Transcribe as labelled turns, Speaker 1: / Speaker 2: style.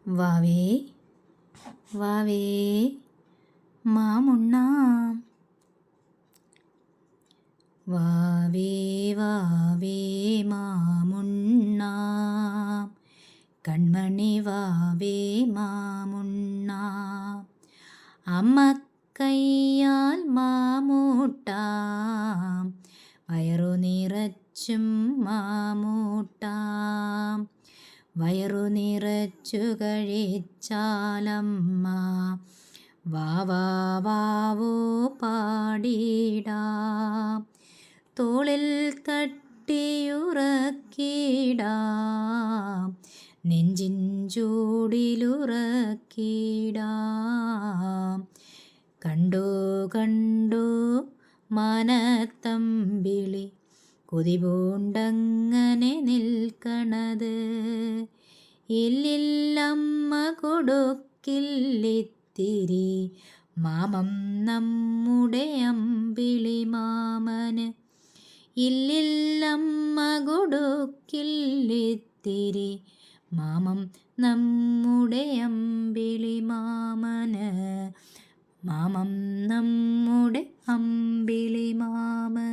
Speaker 1: വാവേ വാവേ മാമുണ്ണാം. വാവേ വാവേ മാമുണ്ണാം, കൺമണി വാവേ മാമുണ്ണാം. അമ്മ കയ്യാൽ മാമൂട്ടാം, വയറു നിറച്ചും മാമൂട്ടാം. വയറു നിറച്ചു കഴിച്ചാലമ്മ വാവാ വാവോ പാടിടാം. തോളിൽ തട്ടിയുറക്കിടാം, നെഞ്ചിൻ ചൂടിലുറക്കിടാം. കണ്ടു കണ്ടു മനത്തമ്പിളി കൊതി പൂണ്ടങ്ങനെ നിൽക്കണത്. ഇല്ലില്ലമ്മ കൊടുക്കില്ലിത്തിരി മാമം നമ്മുടെ അമ്പിളി മാമന്. ഇല്ലില്ലമ്മ കൊടുക്കില്ലിത്തിരി മാമം നമ്മുടെ അമ്പിളി മാമന്. മാമം നമ്മുടെ അമ്പിളി മാമന്.